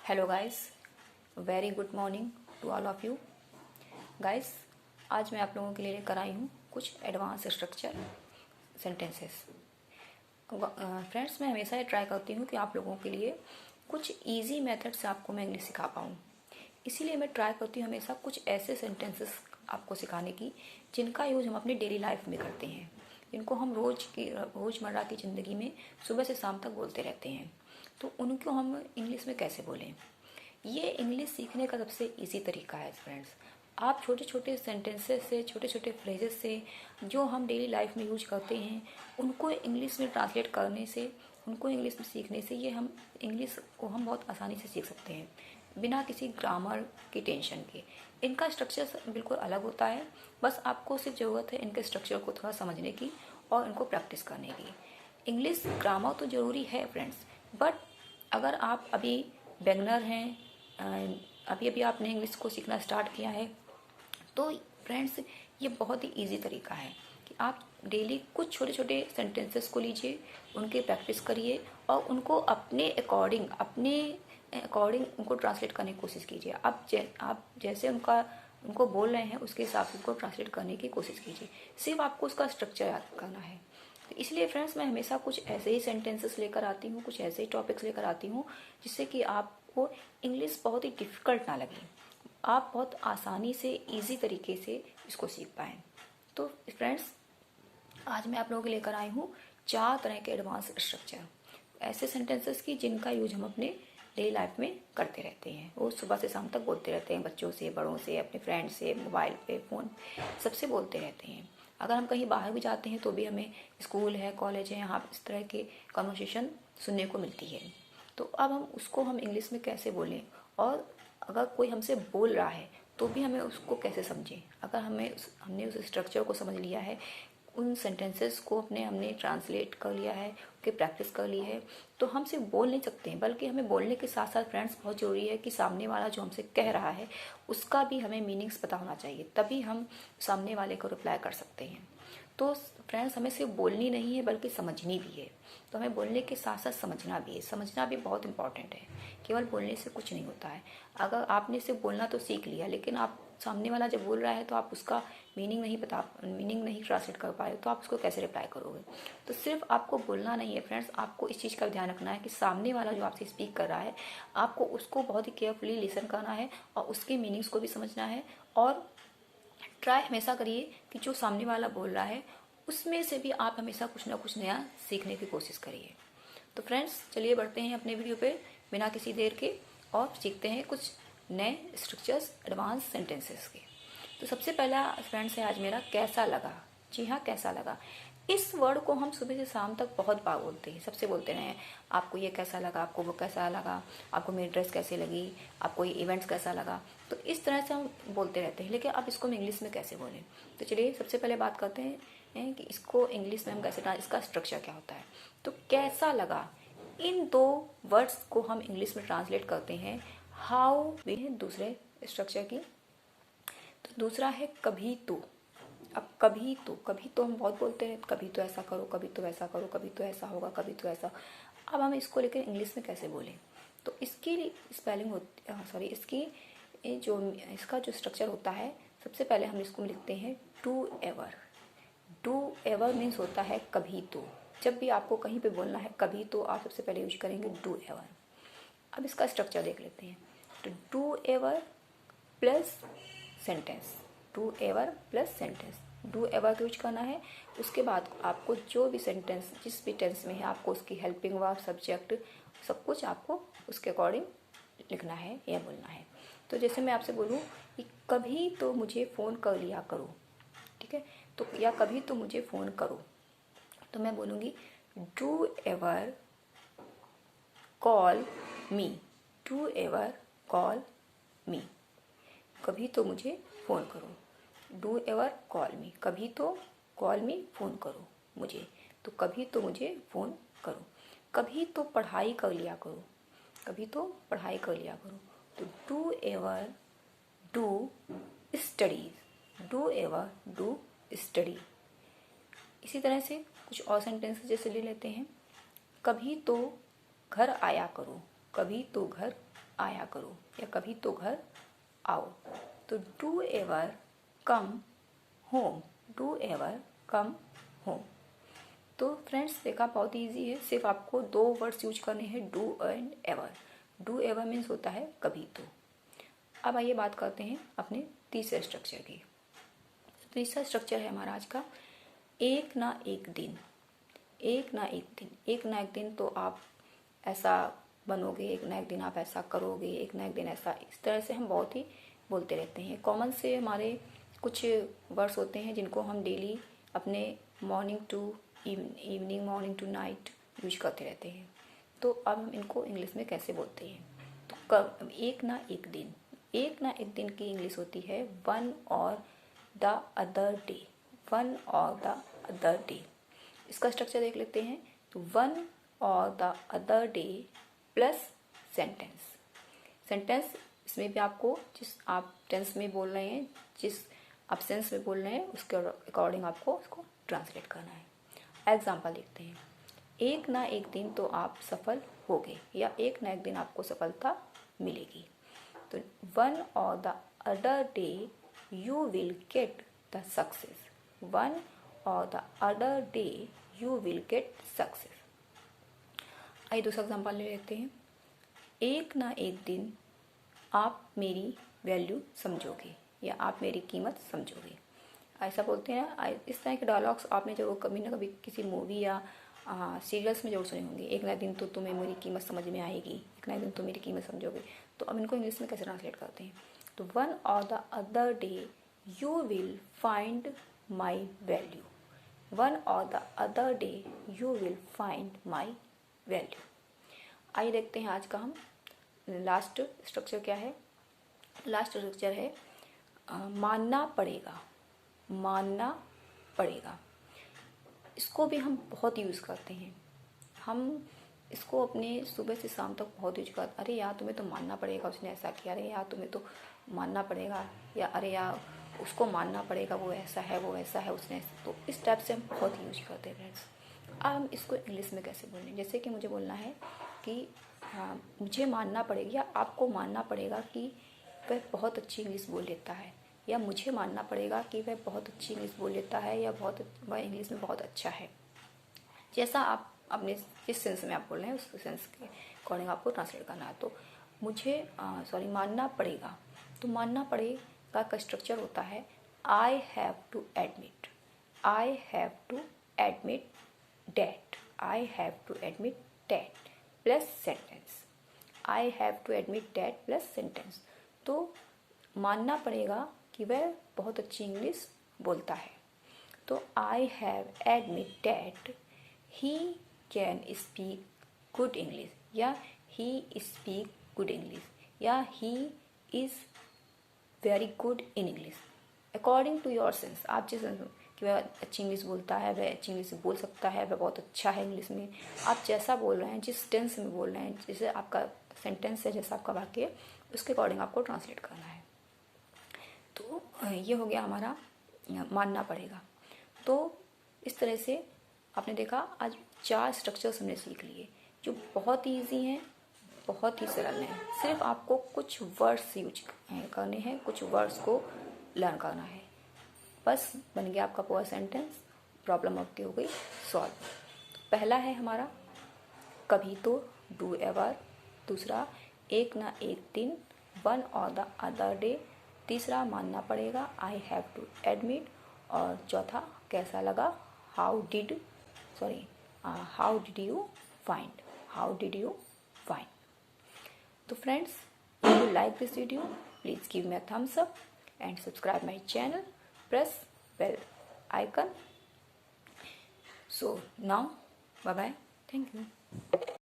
Hello guys, very good morning to all of you guys. आज मैं आप लोगों के लिए लेकर आई हूँ कुछ एडवांस स्ट्रक्चर सेंटेंसेस। फ्रेंड्स, मैं हमेशा ये ट्राई करती हूँ कि आप लोगों के लिए कुछ इजी मेथड से आपको मैं इंग्लिश सिखा पाऊँ। इसीलिए मैं ट्राई करती हूँ हमेशा कुछ ऐसे सेंटेंसेस आपको सिखाने की जिनका यूज़ हम अपनी डेली लाइफ में करते हैं, जिनको हम रोज़मर्रा की ज़िंदगी में सुबह से शाम तक बोलते रहते हैं। तो उनको हम इंग्लिश में कैसे बोलें, ये इंग्लिश सीखने का सबसे इजी तरीका है फ्रेंड्स। आप छोटे छोटे सेंटेंसेस से, छोटे छोटे फ्रेजेस से जो हम डेली लाइफ में यूज करते हैं, उनको इंग्लिश में ट्रांसलेट करने से, उनको इंग्लिश में सीखने से ये हम इंग्लिश को हम बहुत आसानी से सीख सकते हैं बिना किसी ग्रामर की टेंशन के। इनका स्ट्रक्चर बिल्कुल अलग होता है, बस आपको सिर्फ ज़रूरत है इनके स्ट्रक्चर को थोड़ा समझने की और इनको प्रैक्टिस करने की। इंग्लिश ग्रामर तो ज़रूरी है फ्रेंड्स, बट अगर आप अभी बिगनर हैं, अभी अभी आपने इंग्लिश को सीखना स्टार्ट किया है, तो फ्रेंड्स ये बहुत ही इजी तरीका है कि आप डेली कुछ छोटे छोटे सेंटेंसेस को लीजिए, उनकी प्रैक्टिस करिए और उनको अपने अकॉर्डिंग उनको ट्रांसलेट करने की कोशिश कीजिए। आप जैसे उनको बोल रहे हैं उसके हिसाब से उनको ट्रांसलेट करने की कोशिश कीजिए। सिर्फ आपको उसका स्ट्रक्चर याद करना है। तो इसलिए फ्रेंड्स, मैं हमेशा कुछ ऐसे ही सेंटेंसेस लेकर आती हूँ, कुछ ऐसे ही टॉपिक्स लेकर आती हूँ जिससे कि आपको इंग्लिश बहुत ही डिफ़िकल्ट ना लगे, आप बहुत आसानी से इजी तरीके से इसको सीख पाएँ। तो फ्रेंड्स, आज मैं आप लोगों के लेकर आई हूँ 4 तरह के एडवांस स्ट्रक्चर, ऐसे सेंटेंसेस की जिनका यूज हम अपने डेली लाइफ में करते रहते हैं। वो सुबह से शाम तक बोलते रहते हैं, बच्चों से, बड़ों से, अपने फ्रेंड से, मोबाइल पे, फ़ोन, सबसे बोलते रहते हैं। अगर हम कहीं बाहर भी जाते हैं तो भी हमें स्कूल है, कॉलेज है, यहाँ इस तरह के कन्वर्सेशन सुनने को मिलती है। तो अब हम इंग्लिश में कैसे बोलें, और अगर कोई हमसे बोल रहा है तो भी हमें उसको कैसे समझें। अगर हमने उस स्ट्रक्चर को समझ लिया है, उन सेंटेंसेस को हमने ट्रांसलेट कर लिया है, उसकी प्रैक्टिस कर ली है, तो हम सिर्फ बोल नहीं सकते हैं, बल्कि हमें बोलने के साथ साथ फ्रेंड्स बहुत ज़रूरी है कि सामने वाला जो हमसे कह रहा है उसका भी हमें मीनिंग्स पता होना चाहिए, तभी हम सामने वाले को रिप्लाई कर सकते हैं। तो फ्रेंड्स, हमें सिर्फ बोलनी नहीं है बल्कि समझनी भी है। तो हमें बोलने के साथ साथ समझना भी है, समझना भी बहुत इंपॉर्टेंट है। केवल बोलने से कुछ नहीं होता है। अगर आपने सिर्फ बोलना तो सीख लिया, लेकिन आप सामने वाला जब बोल रहा है तो आप उसका मीनिंग नहीं ट्रांसलेट कर पाए, तो आप उसको कैसे रिप्लाई करोगे। तो सिर्फ आपको बोलना नहीं है फ्रेंड्स, आपको इस चीज़ का ध्यान रखना है कि सामने वाला जो आपसे स्पीक कर रहा है, आपको उसको बहुत ही केयरफुली लिसन करना है और उसके मीनिंग्स को भी समझना है। और ट्राई हमेशा करिए कि जो सामने वाला बोल रहा है उसमें से भी आप हमेशा कुछ ना कुछ नया सीखने की कोशिश करिए। तो फ्रेंड्स, चलिए बढ़ते हैं अपने वीडियो पे बिना किसी देर के और सीखते हैं कुछ नए स्ट्रक्चर्स एडवांस सेंटेंसेस के। तो सबसे पहला फ्रेंड्स है आज मेरा कैसा लगा। जी हाँ, कैसा लगा। इस वर्ड को हम सुबह से शाम तक बहुत बार बोलते हैं, सबसे बोलते रहे हैं, आपको ये कैसा लगा, आपको वो कैसा लगा, आपको मेरी ड्रेस कैसी लगी, आपको ये इवेंट्स कैसा लगा। तो इस तरह से हम बोलते रहते हैं, लेकिन अब इसको हम इंग्लिश में कैसे बोलें। तो चलिए सबसे पहले बात करते हैं कि इसको इंग्लिश में हम कैसे, इसका स्ट्रक्चर क्या होता है। तो कैसा लगा, इन 2 वर्ड्स को हम इंग्लिश में ट्रांसलेट करते हैं हाउ वे हैं दूसरे स्ट्रक्चर की। तो दूसरा है कभी तो। अब कभी तो हम बहुत बोलते हैं, कभी तो ऐसा करो, कभी तो वैसा करो, कभी तो ऐसा होगा, कभी तो ऐसा। अब हम इसको लेकर इंग्लिश में कैसे बोलें। तो इसकी स्पेलिंग होती इसकी इसका जो स्ट्रक्चर होता है, सबसे पहले हम इसको लिखते हैं do ever. Do ever means होता है कभी तो। जब भी आपको कहीं पे बोलना है कभी तो, आप सबसे पहले यूज करेंगे डू एवर। अब इसका स्ट्रक्चर देख लेते हैं। तो do ever plus sentence, do ever plus sentence, do ever को यूज करना है। उसके बाद आपको जो भी सेंटेंस जिस भी टेंस में है, आपको उसकी हेल्पिंग वर्ब, सब्जेक्ट, सब कुछ आपको उसके अकॉर्डिंग लिखना है या बोलना है। तो जैसे मैं आपसे बोलूँ कि कभी तो मुझे फ़ोन कर लिया करो, ठीक है, तो या कभी तो मुझे फ़ोन करो, तो मैं बोलूँगी do ever call me, do ever call मी, कभी तो मुझे फ़ोन करो। डू एवर कॉल मी, कभी तो कॉल मी, फ़ोन करो मुझे, तो कभी तो मुझे फ़ोन करो। कभी तो पढ़ाई कर लिया करो, कभी तो पढ़ाई कर लिया करो, तो do ever do studies, do ever do study. इसी तरह से कुछ और सेंटेंस जैसे ले लेते हैं, कभी तो घर आया करो, कभी तो घर आया करो, या कभी तो घर आओ। तो do ever come home, do ever come home. तो फ्रेंड्स देखा बहुत इजी है, सिर्फ आपको 2 वर्ड्स यूज करने हैं, do and ever. Do ever means होता है कभी तो। अब आइए बात करते हैं अपने तीसरे स्ट्रक्चर की। तीसरा स्ट्रक्चर है हमारा आज का, एक ना एक दिन। एक ना एक दिन, एक ना एक दिन तो आप ऐसा बनोगे, एक ना एक दिन आप ऐसा करोगे, एक ना एक दिन ऐसा, इस तरह से हम बहुत ही बोलते रहते हैं। कॉमन से हमारे कुछ वर्ड्स होते हैं जिनको हम डेली अपने morning to evening, morning to night use करते रहते हैं। तो अब हम इनको इंग्लिश में कैसे बोलते हैं। तो एक ना एक दिन, एक ना एक दिन की इंग्लिश होती है one or the other day, one or the other day. इसका स्ट्रक्चर देख लेते हैं। तो one or the other debt plus sentence. Sentence इसमें भी आपको जिस आप टेंस में बोल रहे हैं, जिस आप सेंस में बोल रहे हैं, उसके अकॉर्डिंग आपको उसको ट्रांसलेट करना है। एग्जाम्पल देखते हैं। एक ना एक दिन तो आप सफल होगे, या एक ना एक दिन आपको सफलता मिलेगी। तो one or the other day you will get the success, one or the other day you will get success. आइए दूसरा एग्जाम्पल ले लेते हैं। एक ना एक दिन आप मेरी वैल्यू समझोगे, या आप मेरी कीमत समझोगे, ऐसा बोलते हैं। इस तरह के डायलॉग्स आपने जरूर कभी ना कभी किसी मूवी या सीरियल्स में जरूर सुने होंगे। एक ना दिन तो तुम्हें मेरी कीमत समझ में आएगी, एक ना दिन तो मेरी कीमत समझोगे। तो अब इनको इंग्लिश में कैसे ट्रांसलेट करते हैं। तो one or the other day you will find my value, one or the other day you will find my value. आइए देखते हैं आज का हम लास्ट स्ट्रक्चर क्या है। लास्ट स्ट्रक्चर है मानना पड़ेगा, मानना पड़ेगा। इसको भी हम बहुत यूज़ करते हैं। हम इसको अपने सुबह से शाम तक बहुत यूज करते। अरे यार तुम्हें तो मानना पड़ेगा, उसने ऐसा किया, अरे यार तुम्हें तो मानना पड़ेगा, या अरे यार उसको मानना पड़ेगा, वो ऐसा है, वो ऐसा है, उसने। तो इस टाइप से हम बहुत यूज करते हैं फ्रेंड्स। अब हम इसको इंग्लिश में कैसे बोलें। जैसे कि मुझे बोलना है कि हाँ मुझे मानना पड़ेगा, या आपको मानना पड़ेगा कि वह बहुत अच्छी इंग्लिश बोल लेता है, या मुझे मानना पड़ेगा कि वह बहुत अच्छी इंग्लिश बोल लेता है, या वह इंग्लिश में बहुत अच्छा है। जैसा आप अपने जिस सेंस में आप बोल रहे हैं उस सेंस के अकॉर्डिंग आपको ट्रांसलेट करना है। तो मुझे मानना पड़ेगा। तो मानना पड़ेगा का स्ट्रक्चर होता है I have to admit, I have to admit that, I have to admit that plus sentence, I have to admit that plus sentence. तो मानना पड़ेगा कि वह बहुत अच्छी इंग्लिश बोलता है। तो I have admit that he can speak good English, या ही स्पीक गुड इंग्लिश, या he is very good in English according to your sense. आप जिस कि वह अच्छी इंग्लिश बोलता है, वह अच्छी इंग्लिश बोल सकता है, वह बहुत अच्छा है इंग्लिश में। आप जैसा बोल रहे हैं, जिस टेंस में बोल रहे हैं, जैसे आपका सेंटेंस है, जैसा आपका वाक्य है, उसके अकॉर्डिंग आपको ट्रांसलेट करना है। तो ये हो गया हमारा मानना पड़ेगा। तो इस तरह से आपने देखा आज 4 स्ट्रक्चर्स हमने सीख लिए जो बहुत ही ईजी हैं, बहुत ही सरल हैं। सिर्फ आपको कुछ वर्ड्स यूज करने हैं, कुछ वर्ड्स को लर्न करना है, बस बन गया आपका पूरा सेंटेंस। प्रॉब्लम आपकी हो गई सॉल्व। पहला है हमारा कभी तो, डू एवर। दूसरा एक ना एक दिन, one or the other day. तीसरा मानना पड़ेगा, आई हैव टू एडमिट। और चौथा कैसा लगा, how did you find, how did you find. तो friends, if you like this video, please give me a thumbs up and subscribe my channel. Press bell icon. So now, bye bye. Thank you.